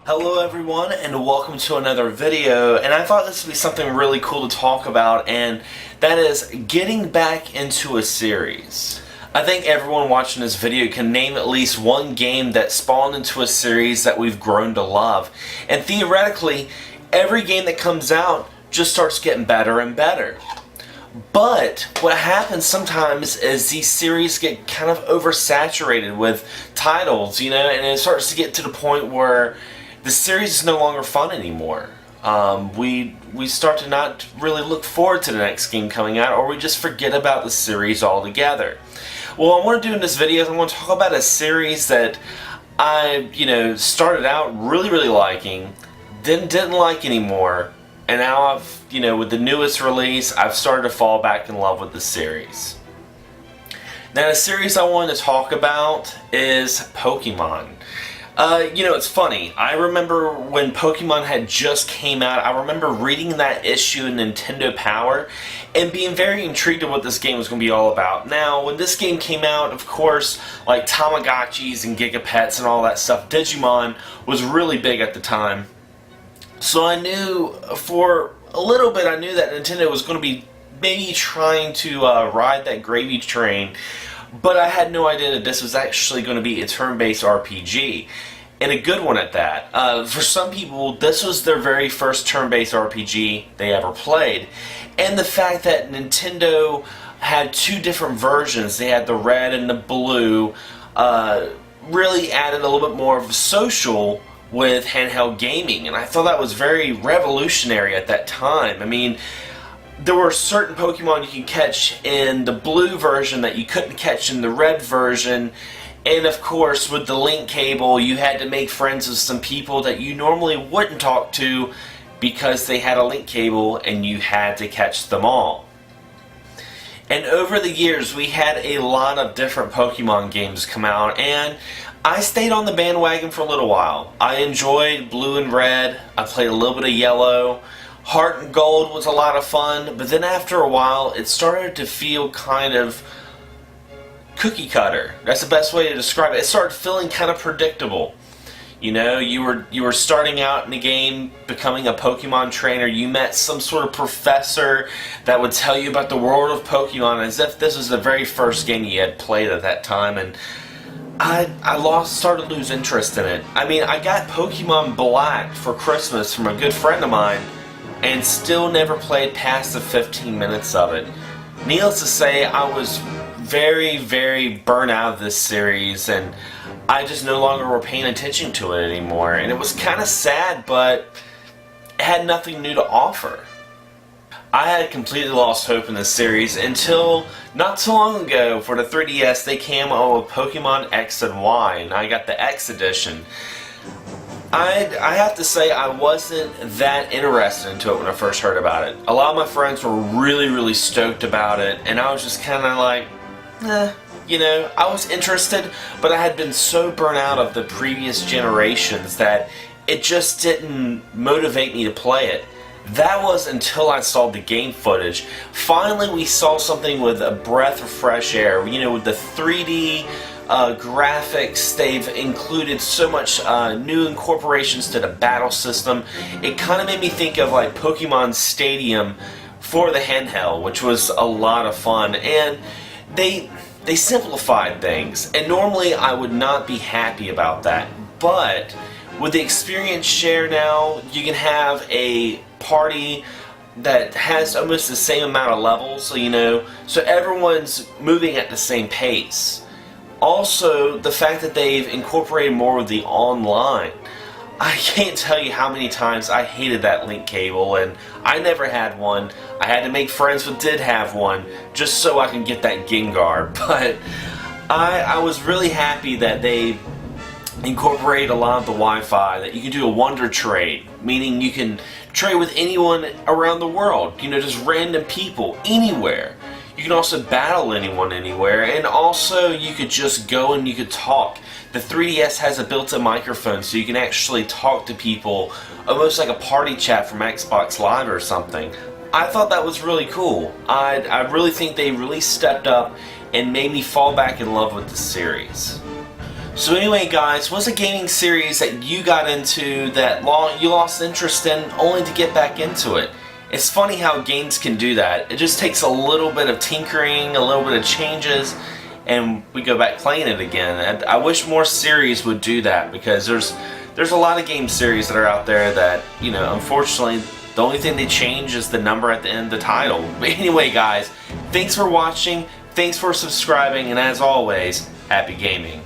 Hello everyone and welcome to another video, and I thought this would be something really cool to talk about, and that is getting back into a series. I think everyone watching this video can name at least one game that spawned into a series that we've grown to love, and theoretically every game that comes out just starts getting better and better. But what happens sometimes is these series get kind of oversaturated with titles, and it starts to get to the point where the series is no longer fun anymore. We start to not really look forward to the next game coming out, or we just forget about the series altogether. Well, what I want to do in this video is I want to talk about a series that I, started out really liking, then didn't like anymore, and now I've, with the newest release, I've started to fall back in love with the series. Now, the series I wanted to talk about is Pokemon. It's funny. I remember when Pokemon had just came out, I remember reading that issue in Nintendo Power and being very intrigued at what this game was going to be all about. Now, when this game came out, of course, like Tamagotchis and Gigapets and all that stuff, Digimon was really big at the time. So I knew, for a little bit, I knew that Nintendo was going to be maybe trying to ride that gravy train, but I had no idea that this was actually going to be a turn-based RPG, and a good one at that. For some people, this was their very first turn-based RPG they ever played, and the fact that Nintendo had two different versions, they had the red and the blue, really added a little bit more of a social with handheld gaming, and I thought that was very revolutionary at that time. I mean, there were certain Pokemon you could catch in the blue version that you couldn't catch in the red version, and of course with the link cable you had to make friends with some people that you normally wouldn't talk to because they had a link cable and you had to catch them all. And over the years we had a lot of different Pokemon games come out, and I stayed on the bandwagon for a little while. I enjoyed Blue and Red, I played a little bit of Yellow. Heart and Gold was a lot of fun, but then after a while it started to feel kind of cookie cutter. That's the best way to describe it. It started feeling kind of predictable. You were starting out in the game, becoming a Pokemon trainer. You met some sort of professor that would tell you about the world of Pokemon as if this was the very first game you had played at that time, and I started to lose interest in it. I mean, I got Pokemon Black for Christmas from a good friend of mine, and still never played past the 15 minutes of it. Needless to say, I was very burnt out of this series, and I just no longer were paying attention to it anymore, and it was kind of sad, but it had nothing new to offer. I had completely lost hope in this series until not so long ago for the 3DS they came out with Pokemon X and Y, and I got the X edition. I have to say I wasn't that interested into it when I first heard about it. A lot of my friends were really stoked about it, and I was just kind of like, I was interested, but I had been so burnt out of the previous generations that it just didn't motivate me to play it. That was until I saw the game footage. Finally we saw something with a breath of fresh air, with the 3D graphics. They've included so much new incorporations to the battle system. It kind of made me think of like Pokemon Stadium for the handheld, which was a lot of fun, and they simplified things, and normally I would not be happy about that, but with the experience share now, you can have a party that has almost the same amount of levels, so everyone's moving at the same pace. Also, the fact that they've incorporated more of the online. I can't tell you how many times I hated that link cable, and I never had one. I had to make friends who did have one just so I can get that Gengar, but I was really happy that they incorporated a lot of the Wi-Fi, that you can do a Wonder Trade, meaning you can trade with anyone around the world, just random people, anywhere. You can also battle anyone anywhere, and also you could just go and you could talk. The 3DS has a built-in microphone, so you can actually talk to people, almost like a party chat from Xbox Live or something. I thought that was really cool. I really think they really stepped up and made me fall back in love with the series. So anyway guys, what's a gaming series that you got into that you lost interest in only to get back into it? It's funny how games can do that. It just takes a little bit of tinkering, a little bit of changes, and we go back playing it again. And I wish more series would do that, because there's a lot of game series that are out there that, you know, unfortunately the only thing they change is the number at the end of the title. But anyway guys, thanks for watching, thanks for subscribing, and as always, happy gaming.